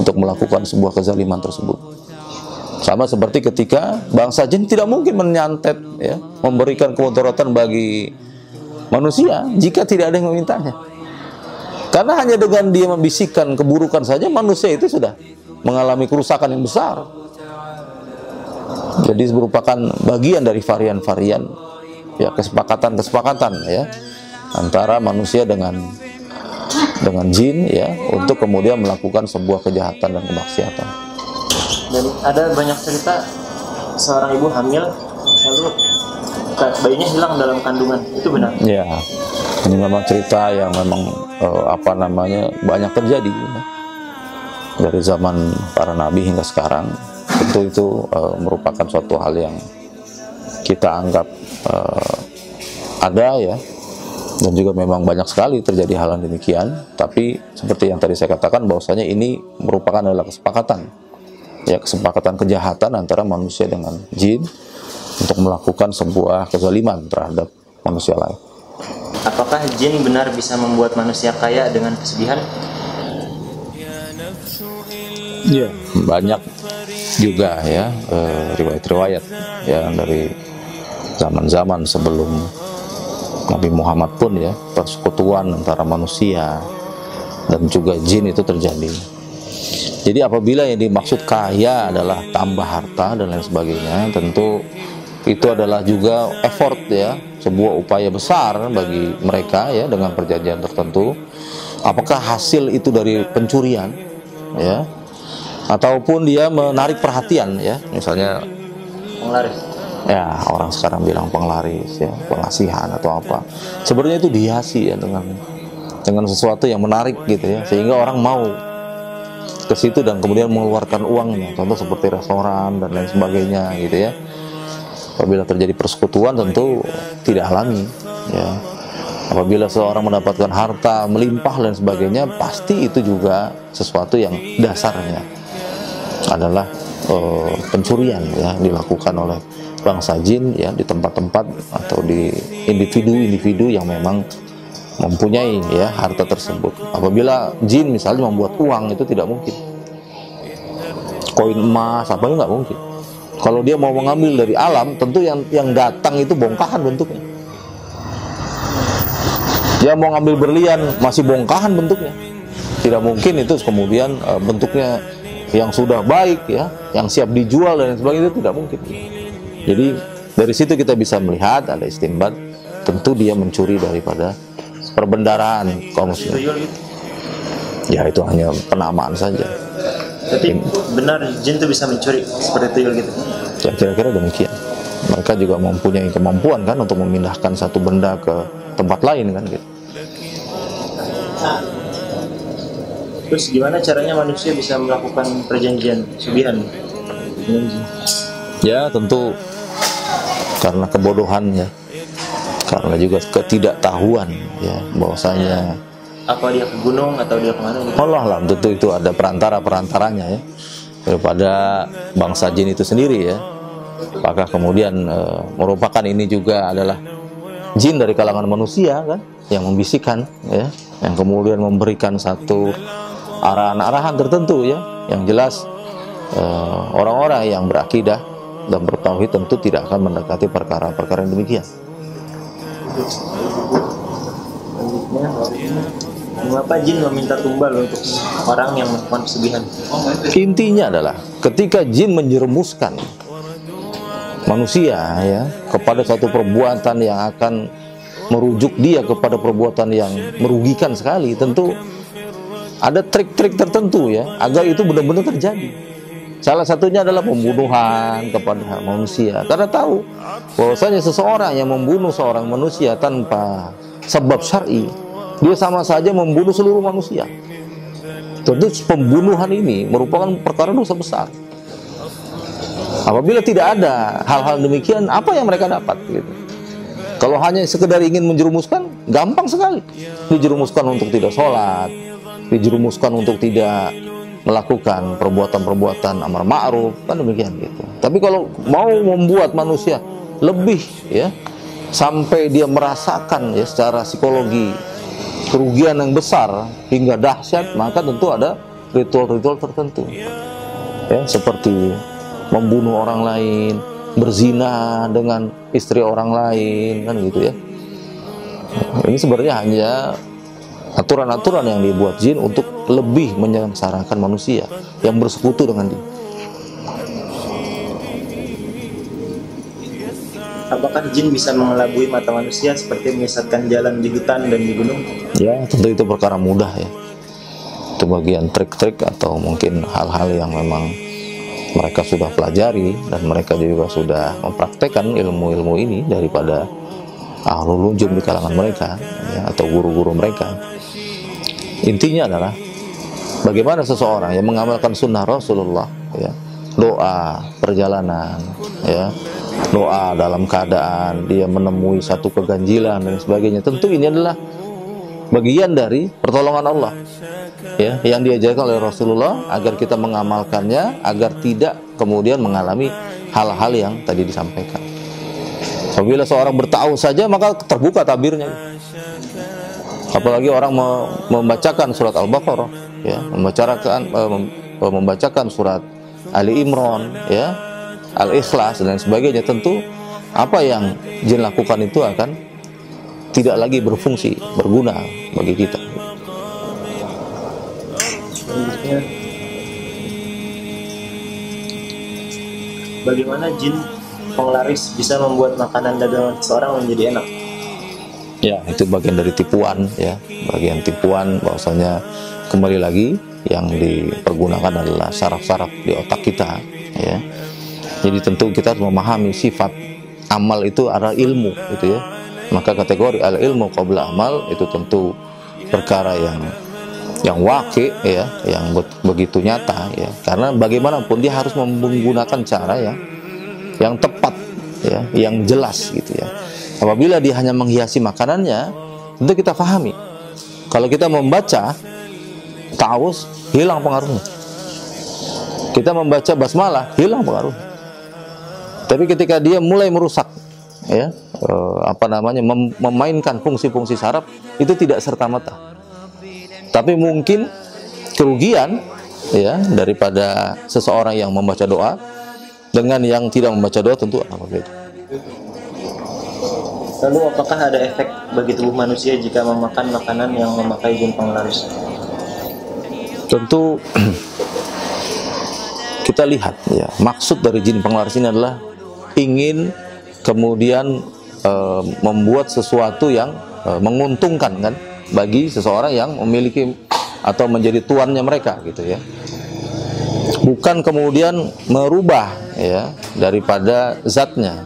untuk melakukan sebuah kezaliman tersebut. Sama seperti ketika bangsa jin tidak mungkin menyantet ya, memberikan kemudaratan bagi manusia jika tidak ada yang memintanya. Karena hanya dengan dia membisikkan keburukan saja manusia itu sudah mengalami kerusakan yang besar. Jadi merupakan bagian dari varian-varian ya kesepakatan ya antara manusia dengan jin ya untuk kemudian melakukan sebuah kejahatan dan kemaksiatan. Dan ada banyak cerita seorang ibu hamil lalu bayinya hilang dalam kandungan, itu benar? Ya, ini memang cerita yang memang banyak terjadi ya. Dari zaman para nabi hingga sekarang. Tentu itu merupakan suatu hal yang kita anggap ada ya. Dan juga memang banyak sekali terjadi hal yang demikian. Tapi seperti yang tadi saya katakan bahwasanya ini merupakan adalah kesepakatan. Ya, kesepakatan kejahatan antara manusia dengan jin untuk melakukan sebuah kezaliman terhadap manusia lain. Apakah jin benar bisa membuat manusia kaya dengan kesedihan? Ya, banyak juga ya riwayat-riwayat ya dari zaman-zaman sebelum Nabi Muhammad pun ya, persekutuan antara manusia dan juga jin itu terjadi. Jadi apabila yang dimaksud kaya adalah tambah harta dan lain sebagainya, tentu itu adalah juga effort ya, sebuah upaya besar bagi mereka ya dengan perjanjian tertentu. Apakah hasil itu dari pencurian ya, ataupun dia menarik perhatian ya, misalnya Penglaris. Ya, orang sekarang bilang penglaris ya, pengasihan atau apa. Sebenarnya itu dihiasi ya dengan sesuatu yang menarik gitu ya, sehingga orang mau ke situ dan kemudian mengeluarkan uangnya. Contoh seperti restoran dan lain sebagainya gitu ya. Apabila terjadi persekutuan tentu tidak alami ya. Apabila seorang mendapatkan harta melimpah dan sebagainya, pasti itu juga sesuatu yang dasarnya adalah pencurian ya, dilakukan oleh bangsa jin ya, di tempat-tempat atau di individu-individu yang memang mempunyai ya harta tersebut. Apabila jin misalnya membuat uang, itu tidak mungkin. Koin emas apa itu nggak mungkin. Kalau dia mau mengambil dari alam, tentu yang datang itu bongkahan bentuknya. Dia mau ngambil berlian, masih bongkahan bentuknya. Tidak mungkin itu kemudian bentuknya yang sudah baik ya, yang siap dijual dan sebagainya, itu tidak mungkin. Jadi dari situ kita bisa melihat ada istinbat, tentu dia mencuri daripada perbendaraan kaum muslimin. Ya itu hanya penamaan saja. Tapi benar jin itu bisa mencuri seperti tuyul gitu? Ya kira-kira demikian. Mereka juga mempunyai kemampuan kan untuk memindahkan satu benda ke tempat lain kan gitu. Terus gimana caranya manusia bisa melakukan perjanjian sugihan dengan jin? Ya tentu karena kebodohan ya, karena juga ketidaktahuan ya, bahwasanya apa dia ke gunung atau dia kemana gitu? Allah lah, tentu itu ada perantaranya ya, daripada bangsa jin itu sendiri ya. Apakah kemudian merupakan ini juga adalah jin dari kalangan manusia kan, yang membisikkan ya, yang kemudian memberikan satu arahan-arahan tertentu ya, yang jelas orang-orang yang berakidah dan bertauhid tentu tidak akan mendekati perkara-perkara yang demikian. Mengapa jin meminta tumbal untuk orang yang melakukan pesugihan? Intinya adalah ketika jin menjerumuskan manusia ya kepada satu perbuatan yang akan merujuk dia kepada perbuatan yang merugikan sekali, tentu ada trik-trik tertentu ya agar itu benar-benar terjadi. Salah satunya adalah pembunuhan kepada manusia, karena tahu bahwasanya seseorang yang membunuh seorang manusia tanpa sebab syar'i, dia sama saja membunuh seluruh manusia. Tentu pembunuhan ini merupakan perkara dosa besar. Apabila tidak ada hal-hal demikian, apa yang mereka dapat gitu? Kalau hanya sekedar ingin menjerumuskan, gampang sekali. Dijerumuskan untuk tidak sholat, dijerumuskan untuk tidak melakukan perbuatan-perbuatan amar ma'ruf, kan demikian gitu. Tapi kalau mau membuat manusia lebih ya, sampai dia merasakan ya secara psikologi kerugian yang besar hingga dahsyat, maka tentu ada ritual-ritual tertentu ya, seperti membunuh orang lain, berzina dengan istri orang lain, kan gitu ya. Ini sebenarnya hanya aturan-aturan yang dibuat jin untuk lebih menyengsarakan manusia yang bersekutu dengan dia. Apakah jin bisa mengelabui mata manusia seperti menyesatkan jalan di hutan dan di gunung? Ya, tentu itu perkara mudah ya. Itu bagian trik-trik atau mungkin hal-hal yang memang mereka sudah pelajari dan mereka juga sudah mempraktekkan ilmu-ilmu ini daripada ahlul nujum di kalangan mereka ya, atau guru-guru mereka. Intinya adalah bagaimana seseorang yang mengamalkan sunnah Rasulullah ya, doa perjalanan ya, doa dalam keadaan dia menemui satu keganjilan dan sebagainya, tentu ini adalah bagian dari pertolongan Allah ya, yang diajarkan oleh Rasulullah agar kita mengamalkannya, agar tidak kemudian mengalami hal-hal yang tadi disampaikan. Apabila seorang bertahu saja, maka terbuka tabirnya. Apalagi orang membacakan surat Al-Baqarah ya, membacakan surat Ali Imran ya, Al-Ikhlas dan sebagainya, tentu apa yang jin lakukan itu akan tidak lagi berfungsi, berguna bagi kita. Selanjutnya, bagaimana jin penglaris bisa membuat makanan dagangan seseorang menjadi enak? Ya, itu bagian dari tipuan ya, bagian tipuan, bahwasanya kembali lagi yang dipergunakan adalah saraf-saraf di otak kita ya. Jadi tentu kita harus memahami sifat amal itu adalah ilmu gitu ya. Maka kategori al-ilmu qabla amal itu tentu perkara yang waqi ya, yang begitu nyata ya. Karena bagaimanapun dia harus menggunakan cara yang tepat ya, yang jelas gitu ya. Apabila dia hanya menghiasi makanannya, tentu kita pahami. Kalau kita membaca ta'awuz, hilang pengaruhnya. Kita membaca basmalah, hilang pengaruhnya. Tapi ketika dia mulai merusak, ya, memainkan fungsi-fungsi saraf, itu tidak serta-merta. Tapi mungkin kerugian, ya, daripada seseorang yang membaca doa dengan yang tidak membaca doa tentu akan berbeda. Lalu apakah ada efek bagi tubuh manusia jika memakan makanan yang memakai jin penglaris? Tentu kita lihat, ya, maksud dari jin penglaris ini adalah ingin kemudian membuat sesuatu yang menguntungkan, kan, bagi seseorang yang memiliki atau menjadi tuannya mereka, gitu ya. Bukan kemudian merubah, ya, daripada zatnya.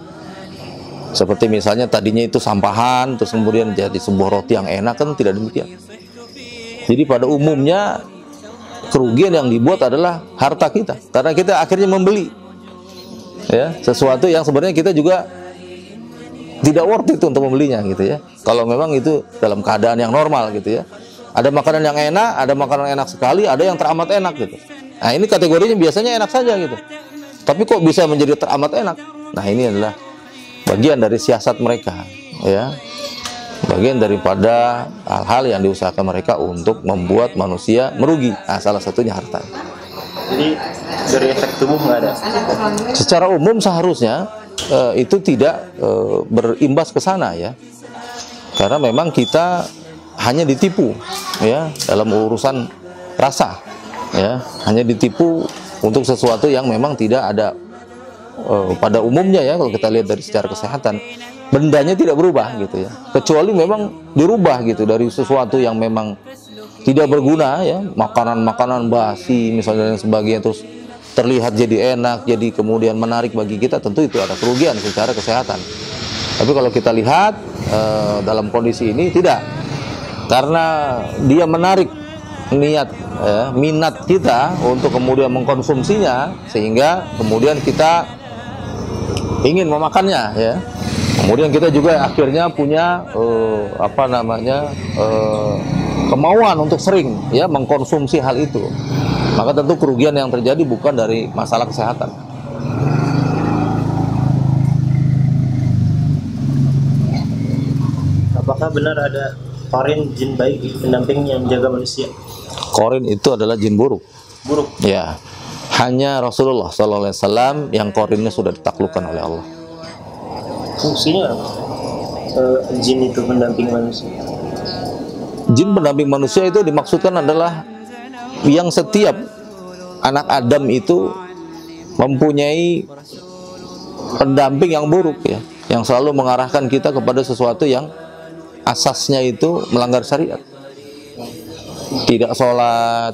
Seperti misalnya tadinya itu sampahan, terus kemudian jadi sebuah roti yang enak, kan tidak demikian. Jadi pada umumnya kerugian yang dibuat adalah harta kita, karena kita akhirnya membeli, ya, sesuatu yang sebenarnya kita juga tidak worth itu untuk membelinya, gitu ya. Kalau memang itu dalam keadaan yang normal, gitu ya. Ada makanan yang enak, ada makanan enak sekali, ada yang teramat enak, gitu. Nah, ini kategorinya biasanya enak saja, gitu. Tapi kok bisa menjadi teramat enak? Nah, ini adalah bagian dari siasat mereka, ya, bagian daripada hal-hal yang diusahakan mereka untuk membuat manusia merugi. Nah, salah satunya harta. Jadi dari efek tubuh nggak ada? Secara umum seharusnya itu tidak berimbas ke sana, ya, karena memang kita hanya ditipu, ya, dalam urusan rasa, ya, hanya ditipu untuk sesuatu yang memang tidak ada. Pada umumnya, ya, kalau kita lihat dari secara kesehatan, bendanya tidak berubah, gitu ya, kecuali memang dirubah, gitu, dari sesuatu yang memang tidak berguna, ya, makanan-makanan basi misalnya dan sebagainya, terus terlihat jadi enak, jadi kemudian menarik bagi kita, tentu itu ada kerugian secara kesehatan. Tapi kalau kita lihat dalam kondisi ini tidak, karena dia menarik niat, minat kita untuk kemudian mengkonsumsinya, sehingga kemudian kita ingin memakannya, ya. Kemudian kita juga akhirnya punya kemauan untuk sering, ya, mengkonsumsi hal itu. Maka tentu kerugian yang terjadi bukan dari masalah kesehatan. Apakah benar ada korin jin baik pendamping yang menjaga manusia? Korin itu adalah jin buruk. Buruk. Ya. Hanya Rasulullah SAW yang korinnya sudah ditaklukkan oleh Allah. Fungsinya apa? Jin itu pendamping manusia. Jin pendamping manusia itu dimaksudkan adalah yang setiap anak Adam itu mempunyai pendamping yang buruk, ya, yang selalu mengarahkan kita kepada sesuatu yang asasnya itu melanggar syariat. Tidak sholat,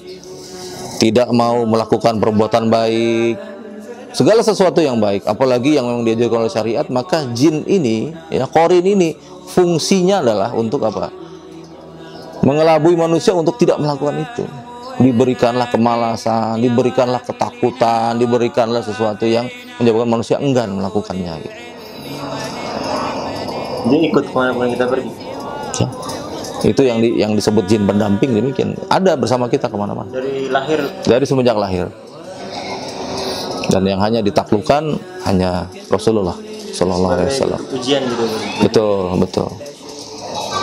tidak mau melakukan perbuatan baik, segala sesuatu yang baik, apalagi yang memang diajarkan oleh syariat, maka jin ini, ya, korin ini, fungsinya adalah untuk apa? Mengelabui manusia untuk tidak melakukan itu. Diberikanlah kemalasan, diberikanlah ketakutan, diberikanlah sesuatu yang menyebabkan manusia enggan melakukannya, gitu. Dia ikut kemana-mana kita pergi. Ya. Itu yang disebut jin pendamping, demikian. Ada bersama kita kemana-mana. Dari lahir. Dari semenjak lahir. Dan yang hanya ditaklukkan hanya Rasulullah Sallallahu Alaihi Wasallam. Ujian gitu. Betul.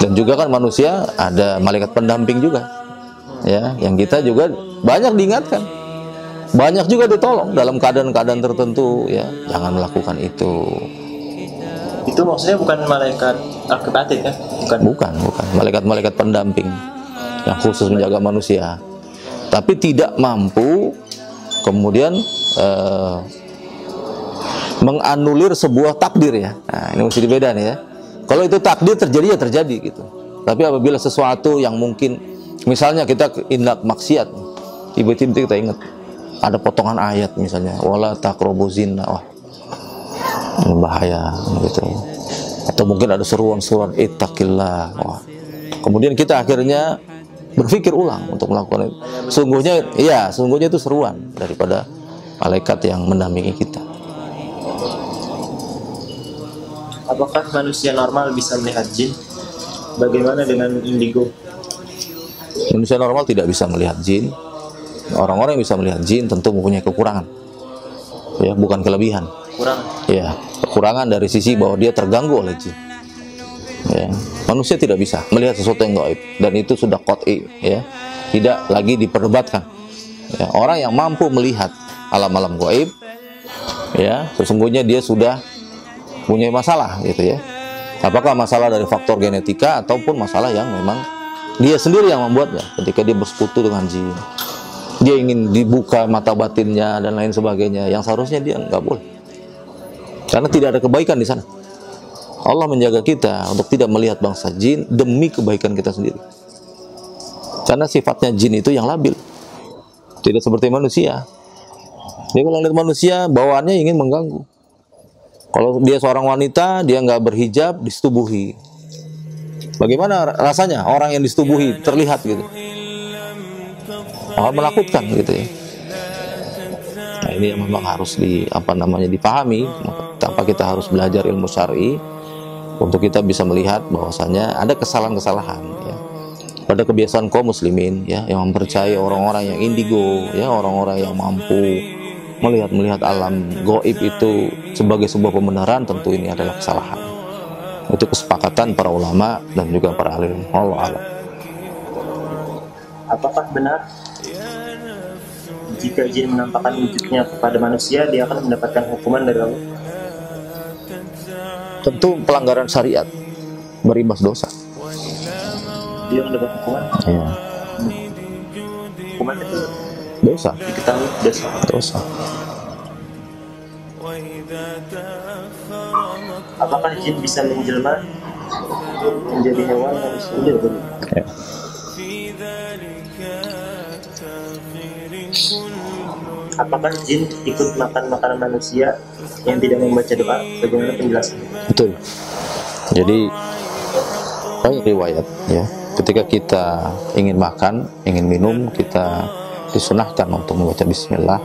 Dan juga kan manusia ada malaikat pendamping juga, ya, yang kita juga banyak diingatkan, banyak juga ditolong dalam keadaan-keadaan tertentu, ya, jangan melakukan itu. Itu maksudnya bukan malaikat akib-atid, ya? Bukan. Malaikat-malaikat pendamping yang khusus menjaga manusia, tapi tidak mampu kemudian menganulir sebuah takdir, ya. Nah, ini mesti dibedakan, ya. Kalau itu takdir terjadi, ya terjadi, gitu. Tapi apabila sesuatu yang mungkin, misalnya kita indak maksiat, tiba-tiba kita ingat ada potongan ayat misalnya, wala taqrabu zina, wah, ini bahaya, gitu. Atau mungkin ada seruan-seruan ittaqillah, wah. Kemudian kita akhirnya berpikir ulang untuk melakukan itu. Sungguhnya itu seruan daripada malaikat yang mendampingi kita. Apakah manusia normal bisa melihat jin? Bagaimana dengan indigo? Manusia normal tidak bisa melihat jin. Orang-orang yang bisa melihat jin tentu mempunyai kekurangan, ya, bukan kelebihan. Kurang. Ya, kekurangan dari sisi bahwa dia terganggu oleh jin. Ya, manusia tidak bisa melihat sesuatu yang gaib, dan itu sudah qat'i, ya, tidak lagi diperdebatkan. Ya, orang yang mampu melihat alam-alam gaib, ya, sesungguhnya dia sudah punya masalah, gitu ya. Apakah masalah dari faktor genetika ataupun masalah yang memang dia sendiri yang membuatnya ketika dia bersekutu dengan jin. Dia ingin dibuka mata batinnya dan lain sebagainya, yang seharusnya dia nggak boleh, karena tidak ada kebaikan di sana. Allah menjaga kita untuk tidak melihat bangsa jin demi kebaikan kita sendiri, karena sifatnya jin itu yang labil, tidak seperti manusia. Dia kalau lihat manusia bawaannya ingin mengganggu. Kalau dia seorang wanita, dia nggak berhijab, disetubuhi. Bagaimana rasanya orang yang disetubuhi terlihat gitu? Akan menakutkan gitu ya. Nah, ini yang memang harus dipahami. Tanpa kita harus belajar ilmu syar'i untuk kita bisa melihat bahwasanya ada kesalahan-kesalahan, ya, pada kebiasaan kaum muslimin, ya, yang mempercayai orang-orang yang indigo, ya, orang-orang yang mampu melihat alam gaib itu sebagai sebuah pembenaran. Tentu ini adalah kesalahan. Itu kesepakatan para ulama dan juga para alim. Allah a'lam. Apakah benar jika jin menampakkan wujudnya kepada manusia, dia akan mendapatkan hukuman dari Allah? Tentu pelanggaran syariat, berimbas dosa. Dia mendapat hukuman? Ya. Hukuman itu Dosa. diketahui dosa. Dosa. Apakah jin bisa menjelma menjadi hewan manusia? Ya. Apakah jin ikut makan makanan manusia yang tidak membaca doa? Bagaimana penjelasannya? Betul. Jadi banyak riwayat, ya, ketika kita ingin makan, ingin minum, kita disunahkan untuk membaca bismillah.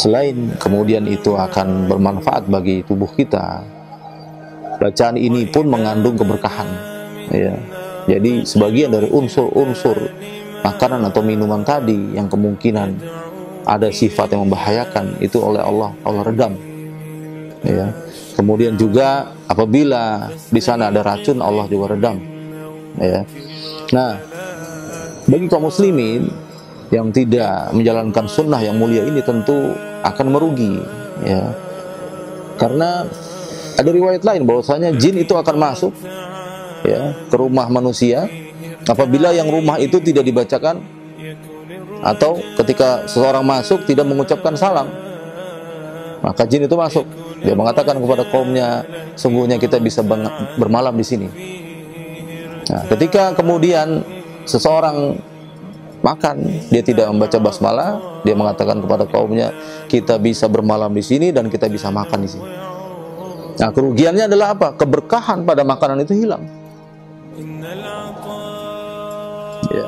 Selain kemudian itu akan bermanfaat bagi tubuh kita, bacaan ini pun mengandung keberkahan, ya. Jadi sebagian dari unsur-unsur makanan atau minuman tadi yang kemungkinan ada sifat yang membahayakan itu oleh Allah redam, ya. Kemudian juga apabila di sana ada racun, Allah juga redam, ya. Nah, bagi kaum muslimin yang tidak menjalankan sunnah yang mulia ini tentu akan merugi, ya, karena ada riwayat lain bahwasanya jin itu akan masuk, ya, ke rumah manusia apabila yang rumah itu tidak dibacakan, atau ketika seseorang masuk tidak mengucapkan salam, maka jin itu masuk. Dia mengatakan kepada kaumnya, sungguhnya kita bisa bermalam di sini. Nah, ketika kemudian seseorang makan, dia tidak membaca basmalah, dia mengatakan kepada kaumnya, kita bisa bermalam di sini dan kita bisa makan di sini. Nah, kerugiannya adalah apa? Keberkahan pada makanan itu hilang. Ya.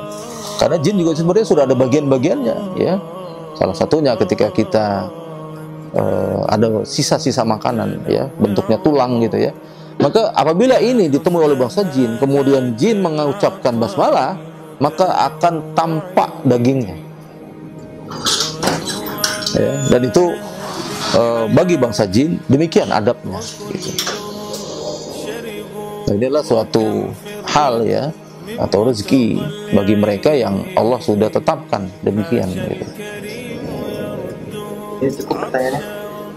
Karena jin juga sebenarnya sudah ada bagian-bagiannya, ya. Salah satunya ketika kita ada sisa-sisa makanan, ya, bentuknya tulang gitu, ya. Maka apabila ini ditemui oleh bangsa jin, kemudian jin mengucapkan basmalah, maka akan tampak dagingnya, ya. Dan itu bagi bangsa jin demikian adabnya, gitu. Nah, ini adalah suatu hal, ya, atau rezeki bagi mereka yang Allah sudah tetapkan demikian, gitu. Ini cukup pertanyaannya.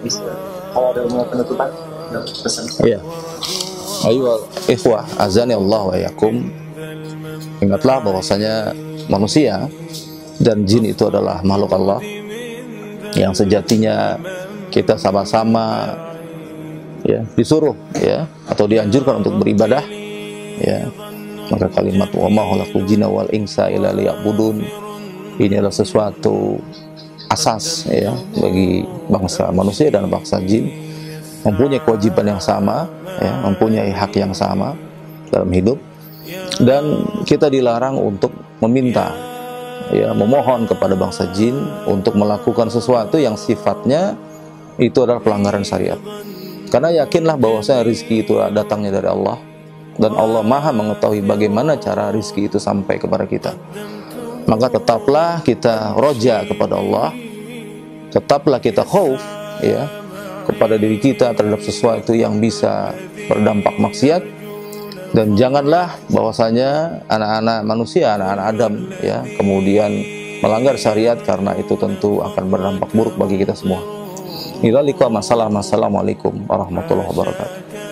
Bisa. Kalau ada mau penutupan, pesan. Iya. Ayo ikhwah, azani Allah wa yakum. Ingatlah bahwasanya manusia dan jin itu adalah makhluk Allah yang sejatinya kita sama-sama, ya, disuruh, ya, atau dianjurkan untuk beribadah, ya. Maka kalimat wa ma khalaqul jinna wal insa illa liya'budun ini adalah sesuatu asas, ya, bagi bangsa manusia dan bangsa jin, mempunyai kewajiban yang sama, ya, mempunyai hak yang sama dalam hidup, dan kita dilarang untuk meminta, ya, memohon kepada bangsa jin untuk melakukan sesuatu yang sifatnya itu adalah pelanggaran syariat. Karena yakinlah bahwasanya rezeki itu datangnya dari Allah, dan Allah Maha mengetahui bagaimana cara rizki itu sampai kepada kita. Maka tetaplah kita roja kepada Allah, tetaplah kita khauf ya kepada diri kita terhadap sesuatu yang bisa berdampak maksiat, dan janganlah bahwasanya anak-anak manusia, anak-anak Adam ya kemudian melanggar syariat, karena itu tentu akan berdampak buruk bagi kita semua. Ila liqa masalah. Assalamualaikum warahmatullahi wabarakatuh.